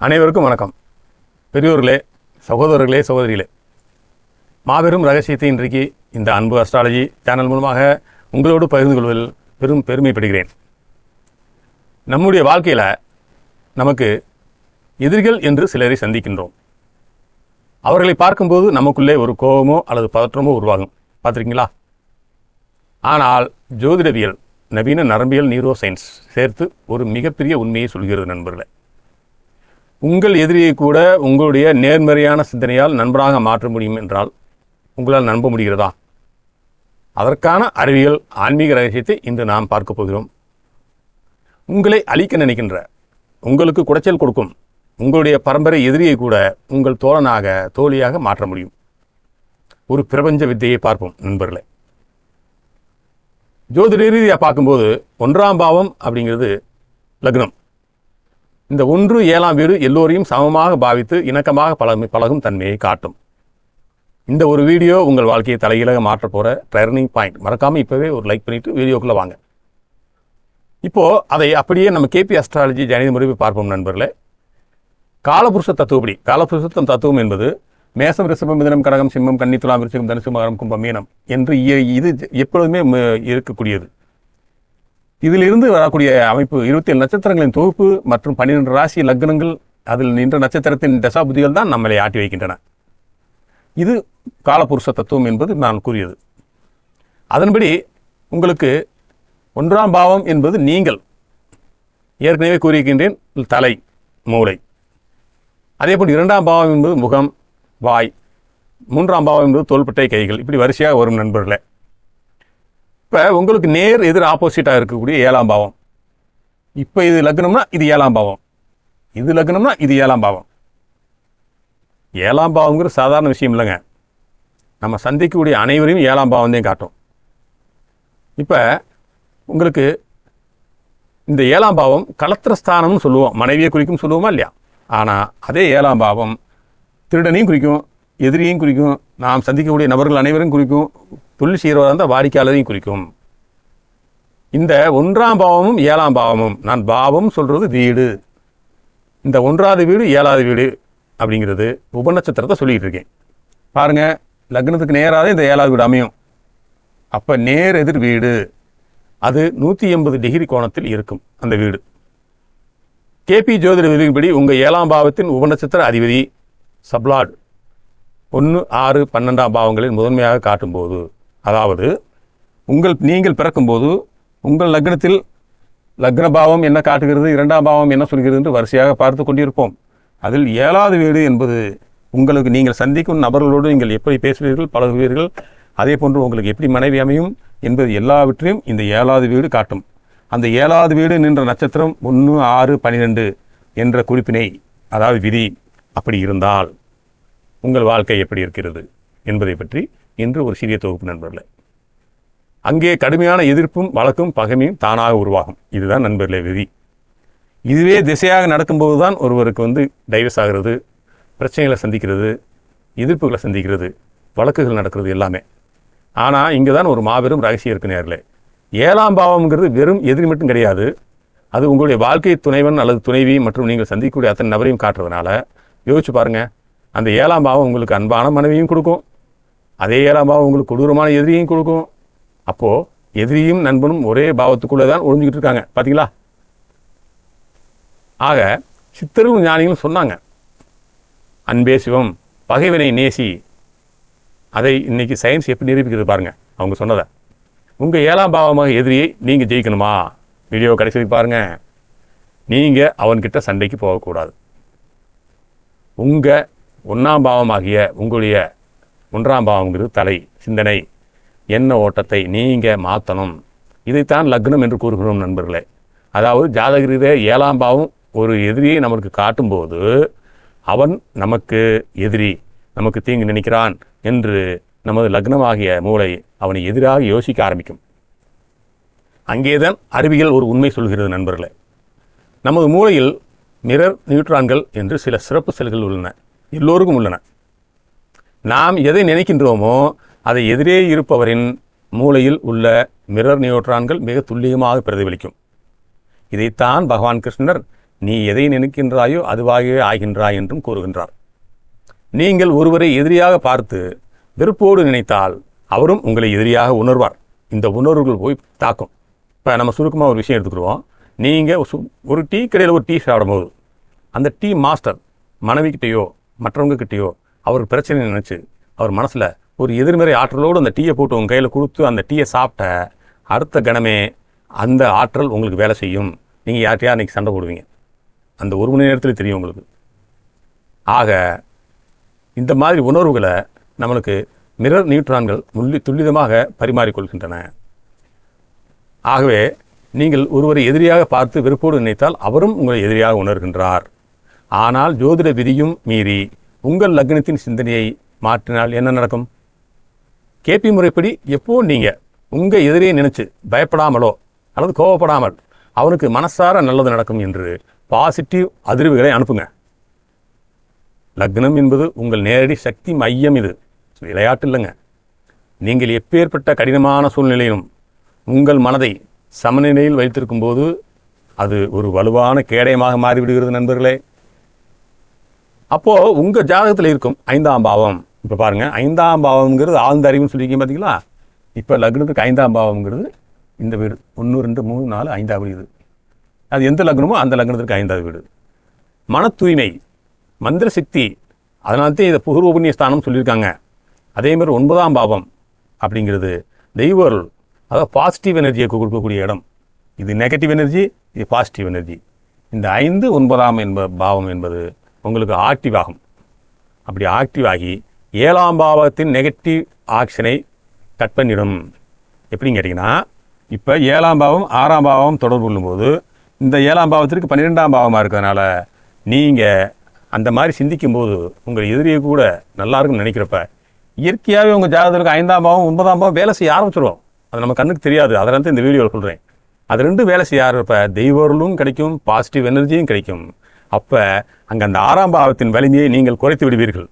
அனைவருக்கும் வணக்கம். பெரியோர்களே, சகோதரர்களே, சகோதரிகளே, மாபெரும் ரகசியத்தை இன்றைக்கு இந்த அன்பு அஸ்ட்ராலஜி சேனல் மூலமாக உங்களோடு பகிர்ந்து கொள்வதில் பெரும் பெருமைப்படுகிறேன். நம்முடைய வாழ்க்கையில் நமக்கு எதிரிகள் என்று சிலரை சந்திக்கின்றோம். அவர்களை பார்க்கும்போது நமக்குள்ளே ஒரு கோபமோ அல்லது பதற்றமோ உருவாகும். பார்த்துருக்கீங்களா? ஆனால் ஜோதிடவியல், நவீன நரம்பியல், நியூரோ சயின்ஸ் சேர்த்து ஒரு மிகப்பெரிய உண்மையை சொல்கிறது நண்பர்களே. உங்கள் எதிரியை கூட உங்களுடைய நேர்மறையான சிந்தனையால் நண்பராக மாற்ற முடியும் என்றால் உங்களால் நம்ப முடிகிறதா? அதற்கான அறிவியல், ஆன்மீக ரகசியத்தை இன்று நாம் பார்க்க போகிறோம். உங்களை அழிக்க நினைக்கின்ற, உங்களுக்கு குடைச்சல் கொடுக்கும் உங்களுடைய பரம்பரை எதிரியை கூட உங்கள் தோழனாக, தோழியாக மாற்ற முடியும். ஒரு பிரபஞ்ச வித்தையை பார்ப்போம் நண்பர்களே. ஜோதிட ரீதியாக பார்க்கும்போது 1ஆம் பாவம் அப்படிங்கிறது லக்னம். இந்த 1, 7ஆம் வீடு எல்லோரையும் சமமாக பாவித்து இணக்கமாக பழகும் தன்மையை காட்டும். இந்த ஒரு வீடியோ உங்கள் வாழ்க்கையை தலைகீழாக மாற்ற போகிற டர்னிங் பாயிண்ட். மறக்காமல் இப்போவே ஒரு லைக் பண்ணிவிட்டு வீடியோக்குள்ளே வாங்க. இப்போது அதை அப்படியே நம்ம கேபி அஸ்ட்ராலஜி ஜனித முறையை பார்ப்போம் நண்பர்களே. காலபுருஷ தத்துவப்படி, காலபுருஷத்தம் தத்துவம் என்பது மேசம், ரிஷபம், மிதுனம், கடகம், சிம்மம், கன்னி, துலாம், விருச்சிகம், தனுசு, மகரம், கும்பம், மீனம் என்று இது எப்பொழுதுமே இருக்கக்கூடியது. இதிலிருந்து வரக்கூடிய அமைப்பு 27 நட்சத்திரங்களின் தொகுப்பு மற்றும் 12 ராசி லக்னங்கள், அதில் நின்ற நட்சத்திரத்தின் தசாபுதிகள் தான் நம்மளை ஆட்டி வைக்கின்றன. இது காலபுருஷ தத்துவம் என்பது நான் கூறியது. அதன்படி உங்களுக்கு 1ஆம் பாவம் என்பது நீங்கள் ஏற்கனவே கூறியிருக்கின்றேன், தலை, மூளை. அதேபோல் 2ஆம் பாவம் என்பது முகம், வாய். 3ஆம் பாவம் என்பது தோள்பட்டை, கைகள். இப்படி வரிசையாக வரும் நண்பர்களே. இப்போ உங்களுக்கு நேர் எதிர் ஆப்போசிட்டாக இருக்கக்கூடிய 7ஆம் பாவம். இப்போ இது லக்னம்னா இது 7ஆம் பாவம், இது லக்னம்னா இது 7ஆம் பாவம். 7ஆம் பாவங்கிற சாதாரண விஷயம் இல்லைங்க. நம்ம சந்திக்கக்கூடிய அனைவரையும் 7ஆம் பாவம் தான் காட்டும். இப்போ உங்களுக்கு இந்த 7ஆம் பாவம் கலத்திரஸ்தானம்னு சொல்லுவோம், மனைவியை குறிக்கும் சொல்லுவோமா இல்லையா? ஆனால் அதே 7ஆம் பாவம் திருடனையும் குறிக்கும், எதிரியும் குறிக்கும், நாம் சந்திக்கக்கூடிய நபர்கள் அனைவரும் குறிக்கும், தொழில் செய்கிறவராக இருந்தால் வாடிக்கையாளரையும் குறிக்கும். இந்த 1ஆம் பாவமும் 7ஆம் பாவமும், நான் பாவம் சொல்கிறது வீடு, இந்த 1ஆவது வீடு 7ஆவது வீடு அப்படிங்கிறது உபநட்சத்திரத்தை சொல்லிகிட்டு இருக்கேன். பாருங்கள், லக்னத்துக்கு நேராக இந்த 7ஆவது வீடு அமையும். அப்போ நேர் எதிர் வீடு அது 180 டிகிரி கோணத்தில் இருக்கும். அந்த வீடு கேபி ஜோதிட விதிப்படி உங்கள் 7ஆம் பாவத்தின் உபநட்சத்திர அதிபதி சப்லாட் 1, 6, 12ஆம் பாவங்களில் முதன்மையாக காட்டும்போது, அதாவது நீங்கள் பிறக்கும்போது உங்கள் லக்னத்தில் லக்ன பாவம் என்ன காட்டுகிறது, 2ஆம் பாவம் என்ன சொல்கிறது என்று வரிசையாக பார்த்து கொண்டிருப்போம். அதில் 7ஆவது வீடு என்பது உங்களுக்கு நீங்கள் சந்திக்கும் நபர்களோடு நீங்கள் எப்படி பேசுவீர்கள், பழகுவீர்கள், அதே போன்று உங்களுக்கு எப்படி மனைவி அமையும் என்பது எல்லாவற்றையும் இந்த 7ஆவது வீடு காட்டும். அந்த 7ஆவது வீடு நின்ற நட்சத்திரம் 1, 6, 12 என்ற குறிப்பினை, அதாவது விதி அப்படி இருந்தால் உங்கள் வாழ்க்கை எப்படி இருக்கிறது என்பதை பற்றி இன்று ஒரு சிறிய தொகுப்பு நண்பர்களே. அங்கே கடுமையான எதிர்ப்பும் வழக்கும் பகைமையும் தானாக உருவாகும். இதுதான் நண்பர்களே விதி. இதுவே திசையாக நடக்கும்போது தான் ஒருவருக்கு டைவர்ஸ் ஆகிறது, பிரச்சனைகளை சந்திக்கிறது, எதிர்ப்புகளை சந்திக்கிறது, வழக்குகள் நடக்கிறது எல்லாமே. ஆனால் இங்கே தான் ஒரு மாபெரும் ரகசியம் இருக்கு நேர்களே. 7ஆம் பாவம்ங்கிறது வெறும் எதிரி மட்டும் கிடையாது. அது உங்களுடைய வாழ்க்கை துணைவன் அல்லது துணைவி மற்றும் நீங்கள் சந்திக்கக்கூடிய அத்தனை நபரையும் காட்டுறதுனால யோசிச்சு பாருங்கள். அந்த 7ஆம் பாவம் உங்களுக்கு அன்பான மனைவியும் கொடுக்கும், அதே 7ஆம் பாவம் உங்களுக்கு கொடூரமான எதிரியும் கொடுக்கும். அப்போது எதிரியும் நண்பனும் ஒரே பாவத்துக்குள்ளே தான் ஒழிஞ்சிக்கிட்டு இருக்காங்க. பார்த்தீங்களா? ஆக சித்தரும் ஞானிகளும் சொன்னாங்க, அன்பே சிவம், பகைவனை நேசி. அதை இன்னைக்கு சயின்ஸ் எப்படி நிரூபிக்கிறது பாருங்கள். அவங்க சொன்னதை உங்கள் 7ஆம் பாவமாக எதிரியை நீங்கள் ஜெயிக்கணுமா? வீடியோ கடைசி பாருங்கள். நீங்கள் அவன்கிட்ட சண்டைக்கு போகக்கூடாது. உங்கள் 1ஆம் பாவமாகிய உங்களுடைய 1ஆம் பாவங்கிறது தலை, சிந்தனை, எண்ண ஓட்டத்தை நீங்கள் மாற்றணும். இதைத்தான் லக்னம் என்று கூறுகிறோம் நண்பர்களே. அதாவது ஜாதகரீதியே 7ஆம் பாவம் ஒரு எதிரியை நமக்கு காட்டும்போது அவன் நமக்கு எதிரி, நமக்கு தீங்கு நினைக்கிறான் என்று நமது லக்னமாகிய மூளை அவனை எதிராக யோசிக்க ஆரம்பிக்கும். அங்கேதான் அறிவியல் ஒரு உண்மை சொல்கிறது நண்பர்களே. நமது மூளையில் மிரர் நியூட்ரான்கள் என்று சில சிறப்பு செல்கள் உள்ளன, எல்லோருக்கும் உள்ளன. நாம் எதை நினைக்கின்றோமோ அதை எதிரே இருப்பவரின் மூளையில் உள்ள மிரர் நியூட்ரான்கள் மிக துல்லியமாக பிரதிபலிக்கும். இதைத்தான் பகவான் கிருஷ்ணர் நீ எதை நினைக்கின்றாயோ அதுவாகவே ஆகின்றாய் என்றும் கூறுகின்றார். நீங்கள் ஒருவரை எதிரியாக பார்த்து வெறுப்போடு நினைத்தால் அவரும் உங்களை எதிரியாக உணர்வார். இந்த உணர்வுகள் போய் தாக்கும். இப்போ நம்ம சுருக்கமாக ஒரு விஷயம் எடுத்துக்கிடுவோம். நீங்கள் ஒரு டீ கடையில் ஒரு டீ சாப்பிடும்போது அந்த டீ மாஸ்டர் மனைவிக்கிட்டேயோ மற்றவங்கக்கிட்டேயோ அவர் பிரச்சனை நினச்சி அவர் மனசில் ஒரு எதிர்மறை ஆற்றலோடு அந்த டீயை போட்டு உங்கள் கையில் கொடுத்து அந்த டீயை சாப்பிட்ட அடுத்த கணமே அந்த ஆற்றல் உங்களுக்கு வேலை செய்யும். நீங்கள் யார்கிட்டயா அன்றைக்கி சண்டை போடுவீங்க. அந்த ஒரு மணி நேரத்தில் தெரியும் உங்களுக்கு. ஆக இந்த மாதிரி உணர்வுகளை நம்மளுக்கு மிரர் நியூட்ரான்கள் துல்லிதமாக பரிமாறிக்கொள்கின்றன. ஆகவே நீங்கள் ஒருவரை எதிரியாக பார்த்து வெறுப்போடு நினைத்தால் அவரும் உங்களை எதிரியாக உணர்கின்றார். ஆனால் ஜோதிட விதியும் மீறி உங்கள் லக்னத்தின் சிந்தனையை மாற்றினால் என்ன நடக்கும்? கேபி முறைப்படி எப்போ நீங்கள் உங்கள் எதிரியை நினைச்சு பயப்படாமலோ அல்லது கோவப்படாமல் அவனுக்கு மனசார நல்லது நடக்கும் என்று பாசிட்டிவ் அதிர்வுகளை அனுப்புங்க. லக்னம் என்பது உங்கள் நேரடி சக்தி மையம். இது விளையாட்டு இல்லைங்க. நீங்கள் எப்பேற்பட்ட கடினமான சூழ்நிலையிலும் உங்கள் மனதை சமநிலையில் வைத்திருக்கும் போது அது ஒரு வலுவான கேடயமாக மாறிவிடுகிறது நண்பர்களே. அப்போது உங்கள் ஜாதகத்தில் இருக்கும் 5ஆம் பாவம், இப்போ பாருங்கள் 5ஆம் பாவம்ங்கிறது ஆழ்ந்த அறிவுன்னு சொல்லியிருக்கீங்க பார்த்தீங்களா? இப்போ லக்னத்துக்கு 5ஆம் பாவம்ங்கிறது இந்த வீடு 1 2 3 4 5ஆவது வீடு. அது எந்த லக்னமோ அந்த லக்னத்திற்கு 5ஆவது வீடு. மன தூய்மை, மந்திர சக்தி, அதனால்தான் இதை பூர்வ புண்ணிய ஸ்தானம் சொல்லியிருக்காங்க. அதேமாதிரி 9ஆம் பாவம் அப்படிங்கிறது தெய்வர்கள், அதாவது பாசிட்டிவ் எனர்ஜியை கொடுக்கக்கூடிய இடம். இது நெகட்டிவ் எனர்ஜி, இது பாசிட்டிவ் எனர்ஜி. இந்த 5 9ஆம் பாவம் என்பது உங்களுக்கு ஆக்டிவ் ஆகும். அப்படி ஆக்டிவ் ஆகி 7ஆம் பாவத்தின் நெகட்டிவ் ஆக்ஷனை கட் பண்ணிடும். எப்படின்னு கேட்டிங்கன்னா, இப்போ 7ஆம் பாவம் 6ஆம் பாவம் தொடர்பு கொள்ளும்போது இந்த 7ஆம் பாவத்திற்கு 12ஆம் பாவமாக இருக்கிறதுனால நீங்கள் அந்த மாதிரி சிந்திக்கும்போது உங்கள் எதிரியை கூட நல்லா இருக்குன்னு நினைக்கிறப்ப இயற்கையாகவே உங்கள் ஜாதகத்திற்கு 5ஆம் பாவம் 9ஆம் பாவம் வேலை செய்ய ஆரம்பிச்சிடுவோம். அது நம்ம கண்ணுக்கு தெரியாது. அதனால இந்த வீடியோவில் சொல்கிறேன். அது ரெண்டும் வேலை செய்ய ஆரம்பிப்ப தெய்வர்களும் கிடைக்கும், பாசிட்டிவ் எனர்ஜியும் கிடைக்கும். அப்போ அங்கே அந்த 6ஆம் பாவத்தின் வலிமையை நீங்கள் குறைத்து விடுவீர்கள்.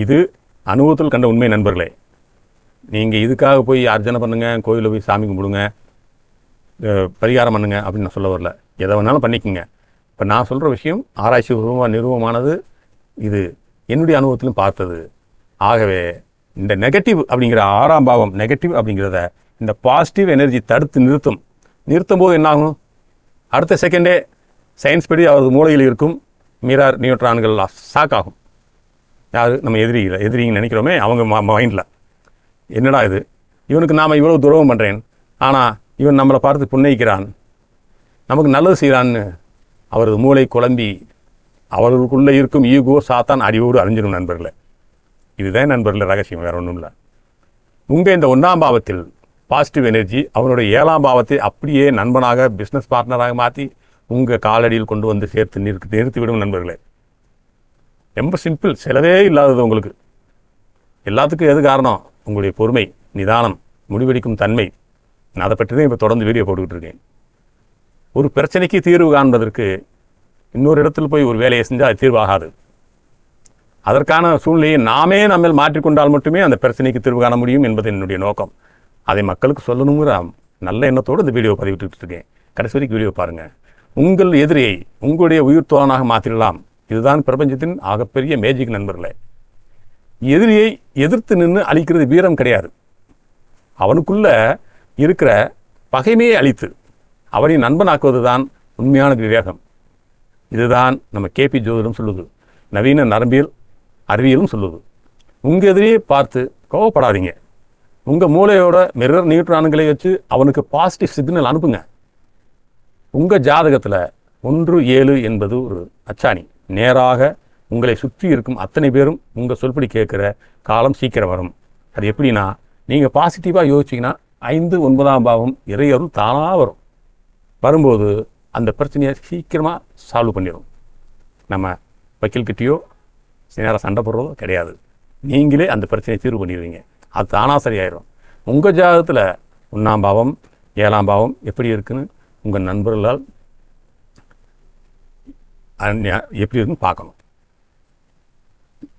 இது அனுபவத்தில் கண்ட உண்மை நண்பர்களே. நீங்கள் இதுக்காக போய் அர்ச்சனை பண்ணுங்கள், கோயிலில் போய் சாமி கும்பிடுங்க, பரிகாரம் பண்ணுங்க அப்படின்னு நான் சொல்ல வரல. எதை வேணாலும் பண்ணிக்கோங்க. இப்போ நான் சொல்கிற விஷயம் ஆராய்ச்சி பூர்வமாக நிறுவனமானது. இது என்னுடைய அனுபவத்திலும் பார்த்தது. ஆகவே இந்த நெகட்டிவ் அப்படிங்கிற 6ஆம் பாவம் நெகட்டிவ் அப்படிங்கிறத இந்த பாசிட்டிவ் எனர்ஜி தடுத்து நிறுத்தும் போது என்னாகும்? அடுத்த செகண்டே சயின்ஸ் படி அவரது மூளையில் இருக்கும் மிரர் நியூட்ரான்கள் ஷாக் ஆகும். யார்? நம்ம எதிரின்னு நினைக்கிறோமே அவங்க மைண்டில். என்னடா இது, இவனுக்கு நாம் இவ்வளோ துரோகம் பண்ணுறேன், ஆனால் இவன் நம்மளை பார்த்து புன்னயிக்கிறான், நமக்கு நல்லது செய்கிறான்னு அவரது மூளை குழம்பி அவர்களுக்குள்ளே இருக்கும் ஈகோ சாத்தான் அடியோடு அழிஞ்சிடும் நண்பர்களே. இதுதான் நண்பர்களே ரகசியம், வேறு ஒன்றும் இல்லை. உங்கள் இந்த 1ஆம் பாவத்தில் பாசிட்டிவ் எனர்ஜி அவனுடைய 7ஆம் பாவத்தை அப்படியே நண்பனாக பிஸ்னஸ் பார்ட்னராக மாற்றி உங்கள் காலடியில் கொண்டு வந்து சேர்த்து நிறுத்திவிடும் நண்பர்களே. ரொம்ப சிம்பிள், செலவே இல்லாதது உங்களுக்கு. எல்லாத்துக்கும் எது காரணம்? உங்களுடைய பொறுமை, நிதானம், முடிவெடுக்கும் தன்மை. நான் அதை பற்றி தான் இப்போ தொடர்ந்து வீடியோ போட்டுக்கிட்டு இருக்கேன். ஒரு பிரச்சனைக்கு தீர்வு காண்பதற்கு இன்னொரு இடத்துல போய் ஒரு வேலையை செஞ்சால் அது தீர்வாகாது. அதற்கான சூழ்நிலையை நாமே நம்ம மாற்றிக்கொண்டால் மட்டுமே அந்த பிரச்சனைக்கு தீர்வு காண முடியும் என்பது என்னுடைய நோக்கம். அதை மக்களுக்கு சொல்லணுங்கிற நல்ல எண்ணத்தோடு இந்த வீடியோ பதிவிட்டு இருக்கேன். கடைசி வரைக்கும் வீடியோ பாருங்கள். உங்கள் எதிரியை உங்களுடைய உயிர் தோழனாக மாற்றிடலாம். இதுதான் பிரபஞ்சத்தின் ஆகப்பெரிய மேஜிக் நண்பர்களே. எதிரியை எதிர்த்து நின்று அழிக்கிறது வீரம் கிடையாது. அவனுக்குள்ள இருக்கிற பகைமையை அழித்து அவனை நண்பனாக்குவது தான் உண்மையான விவேகம். இதுதான் நம்ம கேபி ஜோதிடம் சொல்லுது, நவீன நரம்பியல் அறிவியலும் சொல்லுது. உங்கள் எதிரியை பார்த்து கோவப்படாதீங்க. உங்கள் மூளையோட மிரர் நியூட்ரான்களை வச்சு அவனுக்கு பாசிட்டிவ் சிக்னல் அனுப்புங்க. உங்கள் ஜாதகத்தில் 1 7 என்பது ஒரு அச்சாணி. நேராக உங்களை சுற்றி இருக்கும் அத்தனை பேரும் உங்கள் சொல்படி கேட்குற காலம் சீக்கிரம் வரும். அது எப்படின்னா, நீங்கள் பாசிட்டிவாக யோசிச்சிங்கன்னா 5 9ஆம் பாவம் இறையரும் தானாக வரும். வரும்போது அந்த பிரச்சனையை சீக்கிரமாக சால்வ் பண்ணிடும். நம்ம வக்கீல்கிட்டையோ நேராக சண்டை போடுறதோ கிடையாது. நீங்களே அந்த பிரச்சனையை தீர்வு பண்ணிடுவீங்க. அது தானாக சரியாயிடும். உங்கள் ஜாதகத்தில் 1ஆம் பாவம் 7ஆம் பாவம் எப்படி இருக்குன்னு உங்கள் நண்பர்களால் எப்படி இருக்குன்னு பார்க்கணும்.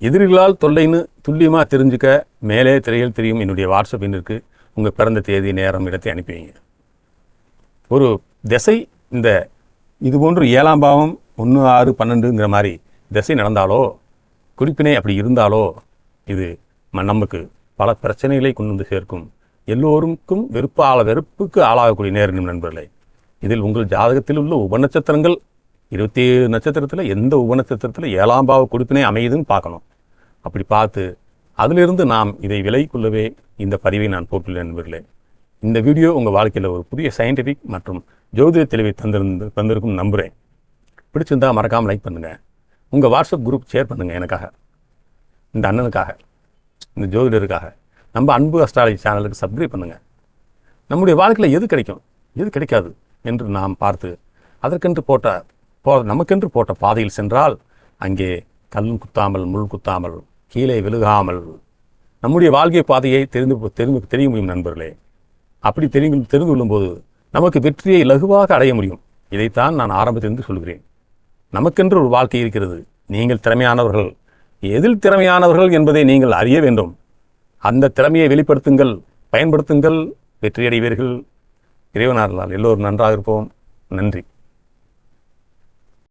எதிரிகளால் தொல்லைன்னு துல்லியமாக தெரிஞ்சுக்க மேலே திரையில் தெரியும் என்னுடைய வாட்ஸ்அப் எண்ணிற்கு உங்கள் பிறந்த தேதி, நேரம், இடத்தை அனுப்பி வைங்க. ஒரு திசை இந்த இதுபோன்று 7ஆம் பாவம் 1, 6, 12ங்கிற மாதிரி திசை நடந்தாலோ குறிப்பினை அப்படி இருந்தாலோ இது நமக்கு பல பிரச்சனைகளை கொண்டு வந்து சேர்க்கும். எல்லோருக்கும் வெறுப்புக்கு ஆளாகக்கூடிய நேரம் நண்பர்களே. இதில் உங்கள் ஜாதகத்தில் உள்ள உபநட்சத்திரங்கள் 27 நட்சத்திரத்தில் எந்த உபநட்சத்திரத்தில் 7ஆம் பாவ குறிப்பினை அமையுதுன்னு பார்க்கணும். அப்படி பார்த்து அதிலிருந்து நாம் இதை விலை கொள்ளவே இந்த பதிவை நான் போட்டுள்ளேன் நண்பர்களே. இந்த வீடியோ உங்கள் வாழ்க்கையில் ஒரு புதிய சயின்டிஃபிக் மற்றும் ஜோதிட தெளிவை தந்திருக்கும் நம்புகிறேன். பிடிச்சிருந்தால் மறக்காமல் லைக் பண்ணுங்கள். உங்கள் வாட்ஸ்அப் குரூப் ஷேர் பண்ணுங்கள். எனக்காக, இந்த அண்ணனுக்காக, இந்த ஜோதிடருக்காக நம்ம அன்பு அஸ்ட்ராலஜி சேனலுக்கு சப்ஸ்கிரைப் பண்ணுங்கள். நம்முடைய வாழ்க்கையில் எது கிடைக்கும் எது கிடைக்காது என்று நாம் பார்த்து அதற்கென்று நமக்கென்று போட்ட பாதையில் சென்றால் அங்கே கல் குத்தாமல் முள் குத்தாமல் கீழே விழுகாமல் நம்முடைய வாழ்க்கை பாதையை தெரிய முடியும் நண்பர்களே. அப்படி தெரிந்து கொள்ளும்போது நமக்கு வெற்றியை இலகுவாக அடைய முடியும். இதைத்தான் நான் ஆரம்பத்திலிருந்து சொல்கிறேன். நமக்கென்று ஒரு வாழ்க்கை இருக்கிறது. நீங்கள் திறமையானவர்கள். எதில் திறமையானவர்கள் என்பதை நீங்கள் அறிய வேண்டும். அந்த திறமையை வெளிப்படுத்துங்கள், பயன்படுத்துங்கள், வெற்றியடைவீர்கள். இறைவனார்களால் எல்லோரும் நன்றாக இருப்போம். நன்றி.